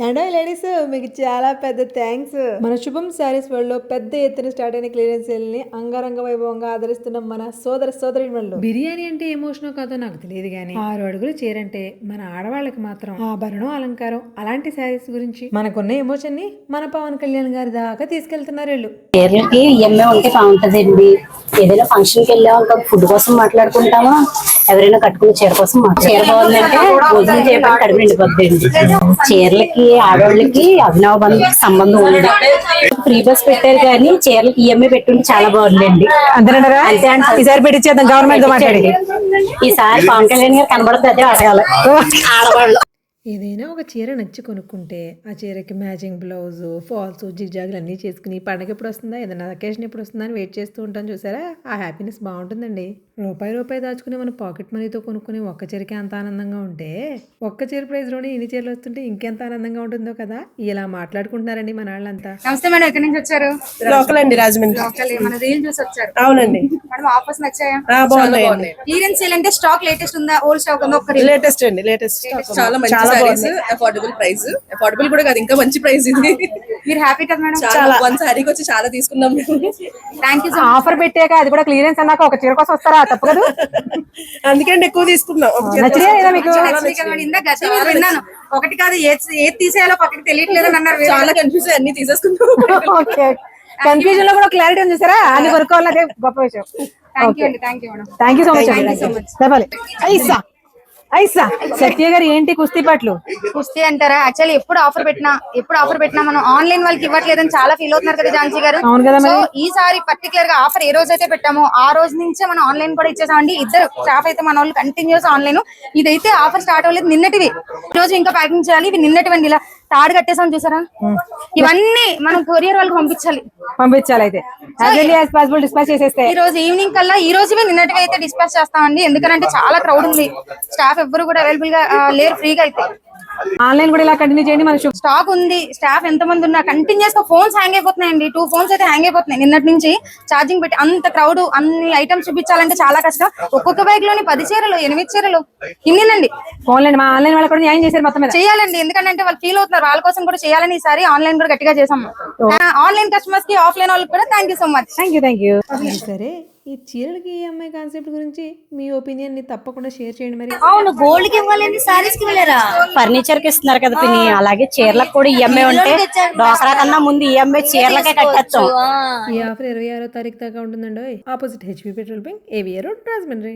And ladies మీకు చాలా పెద్ద థ్యాంక్స్. మన శుభం శారీస్ వరల్డ్ లో పెద్ద ఎత్తున స్టార్ట్ అయిన క్లియరెన్స్ సేల్ ని అంగరంగ వైభవంగా ఆదరిస్తున్న మన సోదరి వాళ్ళు. బిర్యానీ అంటే ఎమోషనో కాదో నాకు తెలియదు కానీ 6 అడుగులు చీరంటే మన ఆడవాళ్ళకి మాత్రం ఆభరణం అలంకారం అలాంటి శారీస్ గురించి మనకున్న ఎమోషన్ ని మన పవన్ కళ్యాణ్ గారి దాకా తీసుకెళ్తున్నారు వీళ్ళు. చీరలకి ఈఎంఐ ఉంటే బాగుంటదండి. ఏదైనా ఫంక్షన్ కి వెళ్ళామా ఫుడ్ కోసం మాట్లాడుకుంటామా, ఎవరైనా కట్టుకున్న చీర కోసం చీర బాగుందంటే భోజనం చేయడానికి కడుపు నిండిపోద్దండి. చీరలకి ఆడవాళ్ళకి అభినవ సంబంధం ఉంది. ఫ్రీ బస్ పెట్టారు కానీ చీరలకి ఈఎంఐ పెట్టుంటే చాలా బాగుందండి. అంతేనంటారా? అంతే అంటే ఈసారి పెట్టించేద్దాం గవర్నమెంట్ తో మాట్లాడి. ఈసారి పవన్ కళ్యాణ్ గారు కనబడితే అదే అడగాలి ఆడవాళ్ళు. ఏదైనా ఒక చీర నచ్చి కొనుక్కుంటే ఆ చీరకి మ్యాచింగ్ బ్లౌజ్ ఫాల్స్ జిగ్జాగులు అన్నీ చేసుకుని పండగ ఎప్పుడు వస్తుందా, ఏదైనా అకేషన్ ఎప్పుడు వస్తుందా అని వెయిట్ చేస్తూ ఉంటాను. చూసారా, ఆ హ్యాపీనెస్ బాగుంటుందండి. రూపాయి దాచుకుని మన పాకెట్ మనీతో కొనుక్కుని ఒక్క చీరకి అంత ఆనందంగా ఉంటే ఒక్క చీర ప్రైస్లోనే ఇన్ని చీరలు వస్తుంటే ఇంకెంత ఆనందంగా ఉంటుందో కదా. ఇలా మాట్లాడుకుంటున్నారండి మన వాళ్ళంతా. నమస్తే మేడం, ఎక్కడి నుంచి వచ్చారు? లోకల్ అండి, రాజమండ్రి. లోకల్. మన రీల్ చూసి వచ్చారు? అవునండి. మేడం ఆఫర్స్ నచ్చాయా? బాగున్నాయండి. క్లియరెన్స్ సేల్ అంటే స్టాక్ లేటెస్ట్ ఉందా, ఓల్డ్ స్టాక్ ఉందా? ఒక లేటెస్ట్ అండి, లేటెస్ట్. చాలా మంచి సారీస్, అఫోర్డబుల్ ప్రైస్. అఫోర్డబుల్ కూడా కాదు, ఇంకా మంచి ప్రైస్ ఇది. మీరు హ్యాపీ కదా మేడం? చాలా వన్ సారీకి వచ్చి చాలా తీసుకున్నాం మేము. Thank you. ఆఫర్ పెట్టాక అది కూడా క్లియరెన్స్ అన్నాక ఒక చీర కోసం వస్తారా? తప్పు కదా. అందుకంటే ఎక్కువ తీసుకున్నాం. ఇందాక విన్నాను, ఒకటి కాదు ఏది తీసేయాలో పక్కకి తెలియట్లేదు అన్నారు. చాలా కన్ఫ్యూజ్, అన్ని తీసేసుకున్నాం. కన్ఫ్యూజన్ లో కూడా క్లారిటీ ఉంది చూసారా, అన్ని కొనుక్కోవాలంటే గొప్ప విషయం. థ్యాంక్ యూ అండి, thank you madam. Thank you so much. చెప్పాలి ఐసా సత్య గారు ఏంటి కుస్తీ పట్లు? కుస్తీ అంటారా? యాక్చువల్లీ ఎప్పుడు ఆఫర్ పెట్టినా మనం ఆన్లైన్ వాళ్ళకి ఇవ్వట్లేదని చాలా ఫీల్ అవుతున్నారు కదా ఝాన్సీ గారు. అవును కదా. సో ఈసారి పర్టికులర్ గా ఆఫర్ ఏ రోజు అయితే పెట్టామో ఆ రోజు నుంచే మనం ఆన్లైన్ కూడా ఇచ్చేసామండి. ఇద్దరు స్టాఫ్ అయితే మన వాళ్ళు కంటిన్యూస్ ఆన్లైన్. ఇదైతే ఆఫర్ స్టార్ట్ అవ్వలేదు, నిన్నటివి. ఈ రోజు ఇంకా ప్యాకింగ్ చేయాలి. ఇవి నిన్నటివండి. ఇలా తాడు కట్టేసాం చూసారా, ఇవన్నీ మనం కొరియర్ వాళ్ళకి పంపించాలి. అయితే డిస్పాచ్ చేసేస్తే ఈ రోజు ఈవినింగ్ కల్లా ఈ రోజువే నిన్నటివి అయితే డిస్పాచ్ చేస్తామండి. ఎందుకంటే చాలా క్రౌడ్ ఉంది, స్టాఫ్ ఎవ్వరు కూడా అవైలబుల్ గా లేరు ఫ్రీగా. అయితే ఆన్లైన్ కూడా ఇలా కంటిన్యూ చేయండి. మన స్టాక్ ఉంది, స్టాఫ్ ఎంత మంది ఉన్నా కంటిన్యూస్ గా ఫోన్స్ హ్యాంగ్ అయిపోతున్నాయండి. 2 ఫోన్స్ అయితే హ్యాంగ్ అయిపోతున్నాయి నిన్నటి నుంచి. ఛార్జింగ్ పెట్టి అంత క్రౌడ్, అన్ని ఐటమ్స్ చూపించాలంటే చాలా కష్టం. ఒక్కొక్క బ్యాగ్ లోని 10 చీరలు 8 చీరలు ఇన్నిందండి. ఫోన్లేండి, మా ఆన్లైన్ వాళ్ళు కూడా న్యాయం చేశారు మొత్తం మీద. చేయాలండి, ఎందుకంటే వాళ్ళు ఫీల్ అవుతున్నారు, వాళ్ళ కోసం కూడా చేయాలని ఈసారి ఆన్లైన్ కూడా గట్టిగా చేసాం. ఆన్లైన్ కస్టమర్స్ కి ఆఫ్లైన్ వాళ్ళకి కూడా thank you so much. Thank you. సరే, ఈ చీరలకి ఈఎంఐ కాన్సెప్ట్ గురించి మీ ఒపీనియన్ ని తప్పకుండా షేర్ చేయండి. మరి అవును, గోల్డ్ కి ఇవ్వాలండి, సారీస్ కి వెళ్ళారా? ఫర్నిచర్ కి ఇస్తున్నారు కదా పిన్ని, అలాగే చీరలకు కూడా ఈఎంఐ ఉంటే డోసరా కన్నా ముందు ఈఎంఐ చీరలకే కట్టచ్చు. ఈ ఆఫర్ 26వ తారీఖు దాకా ఉంటుందండి. Opposite HP petrol bunk, AVR road, Rajahmundry.